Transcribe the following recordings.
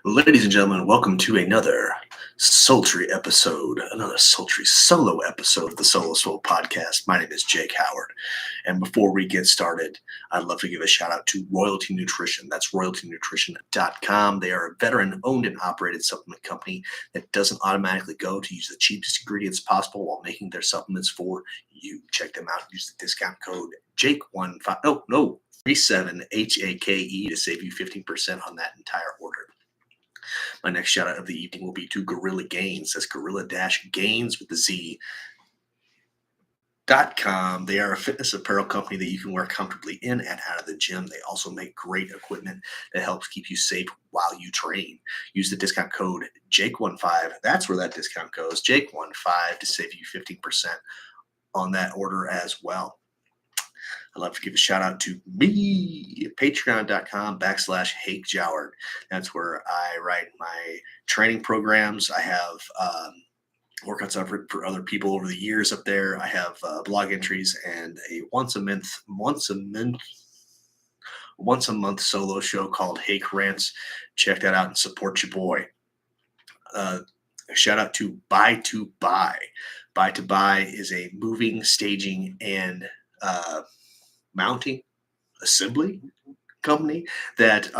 Ladies and gentlemen, welcome to another another sultry solo episode of the Solo Soul Podcast. My name is Jake Howard. And before we get started, I'd love to give a shout out to Royalty Nutrition. That's royaltynutrition.com. They are a veteran owned and operated supplement company that doesn't automatically go to use the cheapest ingredients possible while making their supplements for you. Check them out. Use the discount code Jake37HAKE to save you 15% on that entire order. My next shout out of the evening will be to Gorilla Gains. That's gorilla-gains with the Z.com. They are a fitness apparel company that you can wear comfortably in and out of the gym. They also make great equipment that helps keep you safe while you train. Use the discount code Jake15. That's where that discount goes, Jake15, to save you 15% on that order as well. I'd love to give a shout out to me, patreon.com/HakeJoward. That's where I write my training programs. I have workouts I've written for other people over the years up there. I have blog entries and a once a month solo show called Hake Rants. Check that out and support your boy. A shout out to Buy to Buy. Buy to Buy is a moving, staging, and mounting assembly company that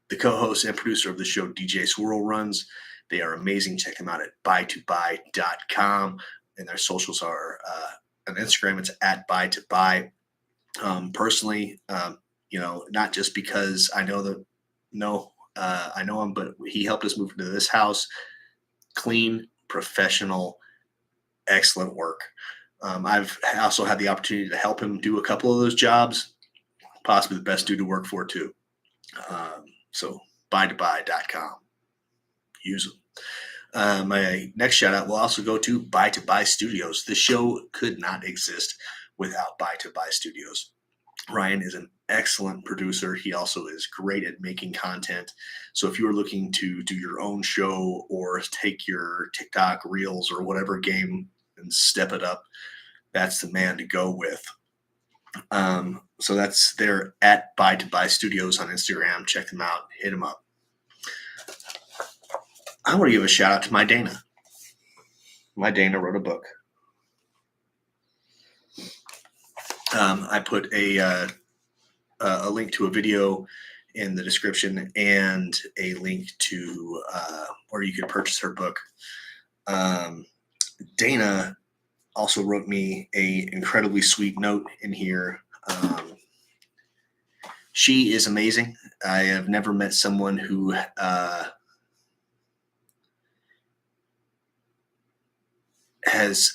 the co-host and producer of the show, DJ Swirl, runs. They are amazing. Check them out at buytobuy.com. And their socials are on Instagram, it's at buytobuy. Personally, not just because I know I know him, but he helped us move into this house. Clean, professional, excellent work. I've also had the opportunity to help him do a couple of those jobs. Possibly the best dude to work for, too. So buytobuy.com. Use them. My next shout out will also go to Buy to Buy Studios. The show could not exist without Buy to Buy Studios. Ryan is an excellent producer. He also is great at making content. So if you are looking to do your own show or take your TikTok reels or whatever game and step it up, that's the man to go with. So they're at Buy to Buy Studios on Instagram. Check them out. Hit them up. I want to give a shout out to my Dana. My Dana wrote a book. I put a link to a video in the description and a link to where you could purchase her book. Dana also wrote me a incredibly sweet note in here. She is amazing. I have never met someone who has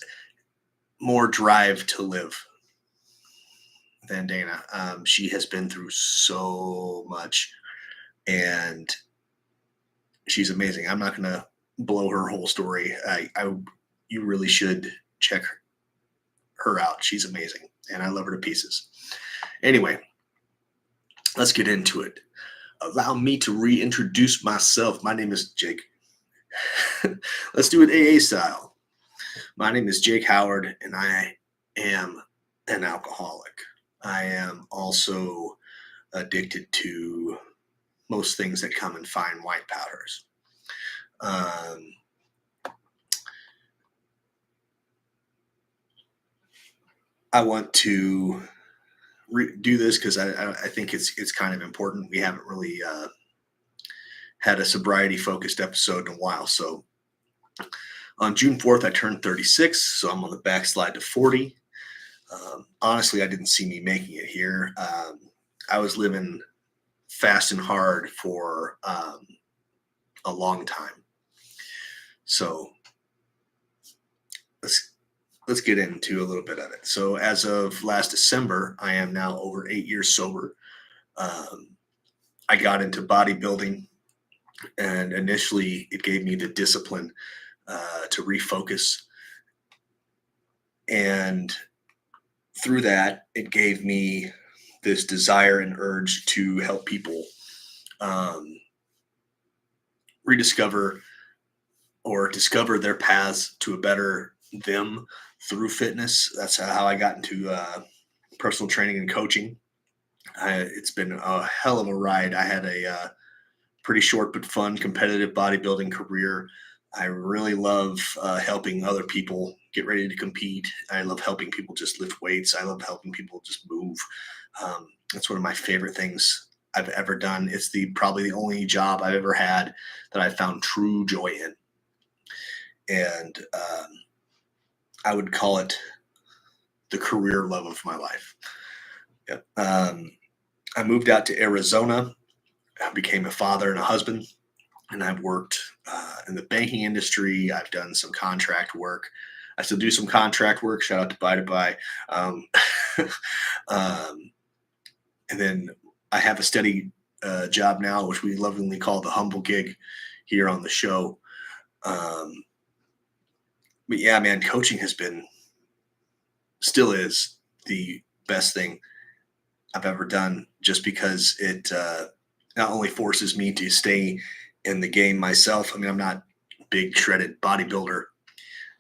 more drive to live than Dana. She has been through so much, and she's amazing. I'm not going to blow her whole story. You really should check her out. She's amazing, and I love her to pieces. Anyway, let's get into it. Allow me to reintroduce myself. My name is Jake. Let's do it AA style. My name is Jake Howard, and I am an alcoholic. I am also addicted to most things that come in fine white powders. I want to do this because I think it's kind of important. We haven't really had a sobriety-focused episode in a while. So on June 4th, I turned 36, so I'm on the backslide to 40. Honestly, I didn't see me making it here. I was living fast and hard for a long time. So let's get into a little bit of it. So as of last December, I am now over 8 years sober. I got into bodybuilding, and initially it gave me the discipline to refocus. And through that, it gave me this desire and urge to help people rediscover or discover their paths to a better them through fitness. That's how I got into personal training and coaching. It's been a hell of a ride. I had a pretty short but fun competitive bodybuilding career. I really love helping other people get ready to compete. I love helping people just lift weights. I love helping people just move. That's one of my favorite things I've ever done. It's the probably the only job I've ever had that I found true joy in, and I would call it the career love of my life. Yep. I moved out to Arizona. I became a father and a husband, and I've worked in the banking industry. I've done some contract work. I still do some contract work. Shout out to Buy to Buy. Um, um, and then I have a steady job now, which we lovingly call the humble gig here on the show. Um, but yeah, man, coaching has been, still is the best thing I've ever done, just because it not only forces me to stay in the game myself. I mean, I'm not a big shredded bodybuilder,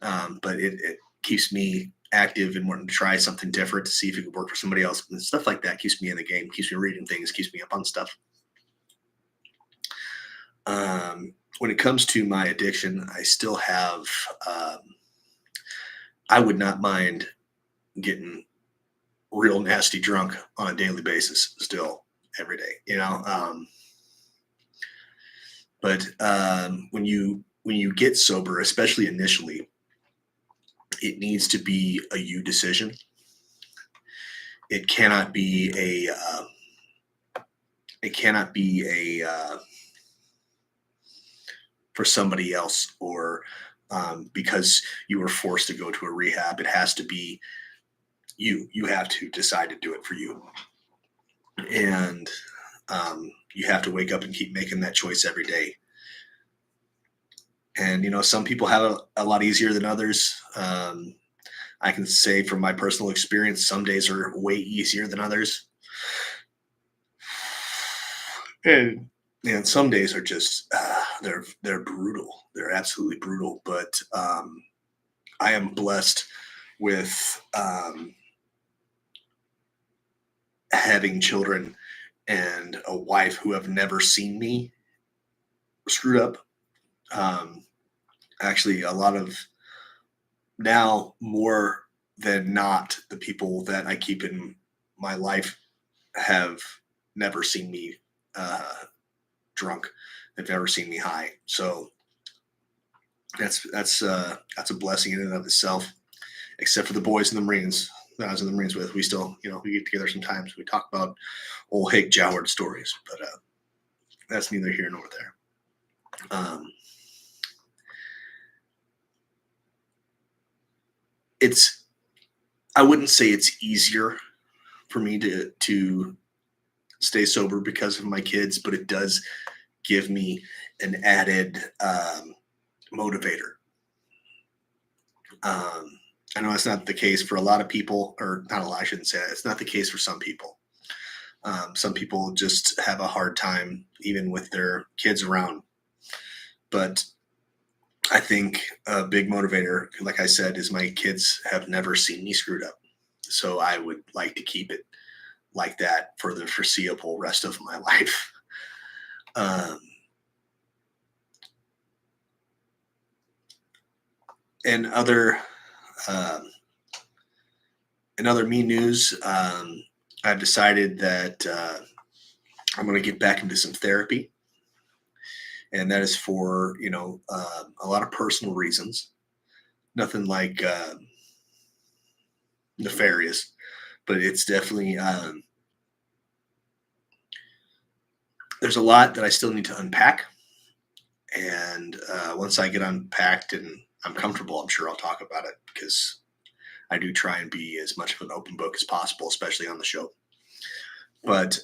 but it keeps me active and wanting to try something different to see if it could work for somebody else. And stuff like that keeps me in the game, keeps me reading things, keeps me up on stuff. When it comes to my addiction, I still have, I would not mind getting real nasty drunk on a daily basis still every day, but when you get sober, especially initially, it needs to be a you decision. It cannot be for somebody else, or because you were forced to go to a rehab. It has to be you. You have to decide to do it for you, and you have to wake up and keep making that choice every day. And some people have a lot easier than others. I can say from my personal experience, some days are way easier than others, and some days are just they're brutal. They're absolutely brutal. But I am blessed with having children and a wife who have never seen me screwed up. Actually, a lot of, now more than not, the people that I keep in my life have never seen me drunk. They've never seen me high. So that's a blessing in and of itself. Except for the boys in the Marines that I was in the Marines with, we still, we get together sometimes. We talk about old Hake Joward stories, but that's neither here nor there. I wouldn't say it's easier for me to stay sober because of my kids, but it does give me an added motivator. I know it's not the case for a lot of people, or not a lot, I shouldn't say that. It's not the case for some people. Some people just have a hard time even with their kids around. But I think a big motivator, like I said, is my kids have never seen me screwed up. So I would like to keep it like that for the foreseeable rest of my life. And in other me news, I've decided that I'm going to get back into some therapy, and that is for a lot of personal reasons. Nothing like nefarious, but it's definitely there's a lot that I still need to unpack, and once I get unpacked and I'm comfortable, I'm sure I'll talk about it, because I do try and be as much of an open book as possible, especially on the show. But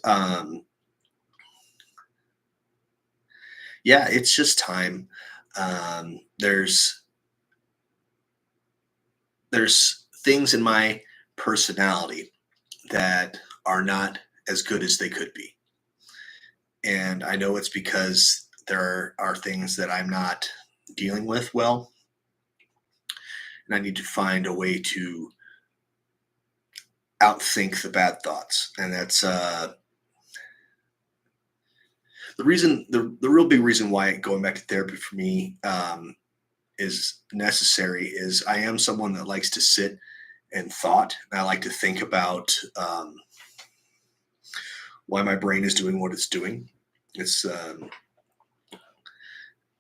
yeah, it's just time. There's things in my personality that are not as good as they could be. And I know it's because there are things that I'm not dealing with well. And I need to find a way to outthink the bad thoughts. And that's the real big reason why going back to therapy for me is necessary is I am someone that likes to sit and thought. And I like to think about why my brain is doing what it's doing. It's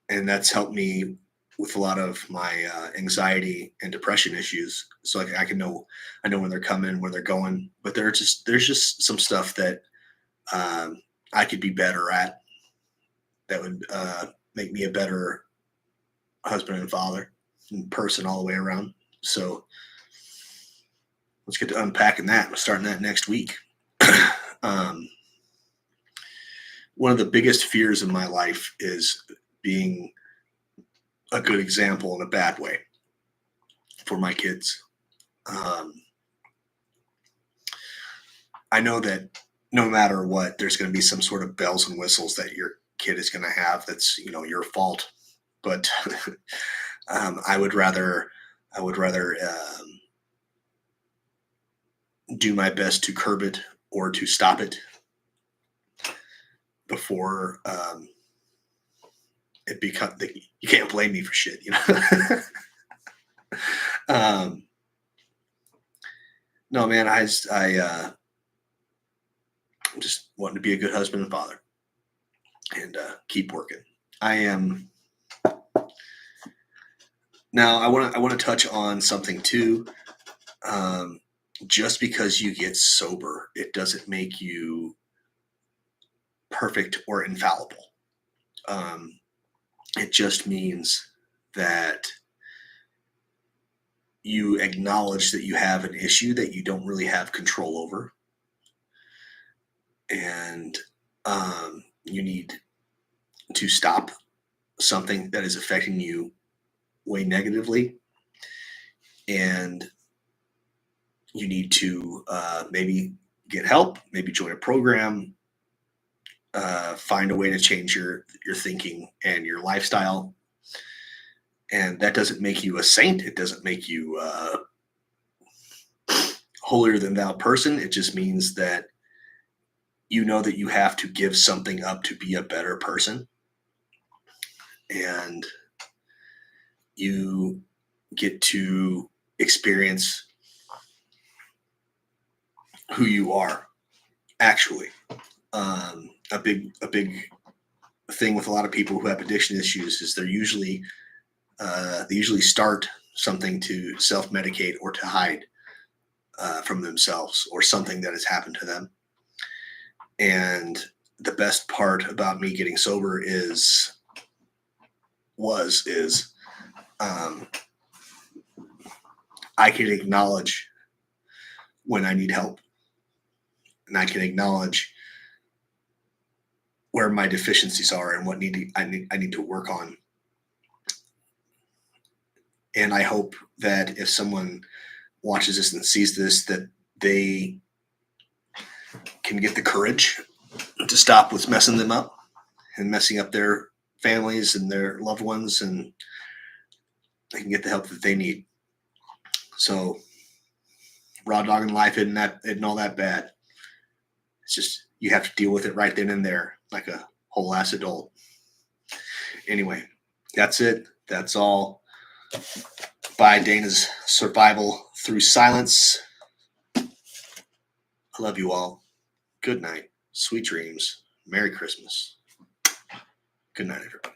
and that's helped me with a lot of my anxiety and depression issues. So I can know I know when they're coming, where they're going. But there's just some stuff that I could be better at that would make me a better husband and father and person all the way around. So let's get to unpacking that. We're starting that next week. um, One of the biggest fears in my life is being a good example in a bad way for my kids. Um, I know that no matter what, there's going to be some sort of bells and whistles that your kid is going to have. That's your fault. But I would rather do my best to curb it or to stop it before it become. You can't blame me for shit. um, no, man, I'm just wanting to be a good husband and father and keep working. I am now. I want to touch on something too. Just because you get sober, it doesn't make you perfect or infallible. It just means that you acknowledge that you have an issue that you don't really have control over, and you need to stop something that is affecting you way negatively, and you need to maybe get help, maybe join a program, find a way to change your thinking and your lifestyle. And that doesn't make you a saint. It doesn't make you holier than thou person. It just means that you know that you have to give something up to be a better person, and you get to experience who you are actually. A big thing with a lot of people who have addiction issues is they usually start something to self-medicate or to hide from themselves or something that has happened to them. And the best part about me getting sober is um, I can acknowledge when I need help, and I can acknowledge where my deficiencies are and what I need to work on. And I hope that if someone watches this and sees this, that they can get the courage to stop what's messing them up and messing up their families and their loved ones, and they can get the help that they need. So raw dogging life isn't all that bad. It's just you have to deal with it right then and there, like a whole ass adult. Anyway, that's it. That's all. By Dana's Survival Through Silence. I love you all. Good night. Sweet dreams. Merry Christmas. Good night, everybody.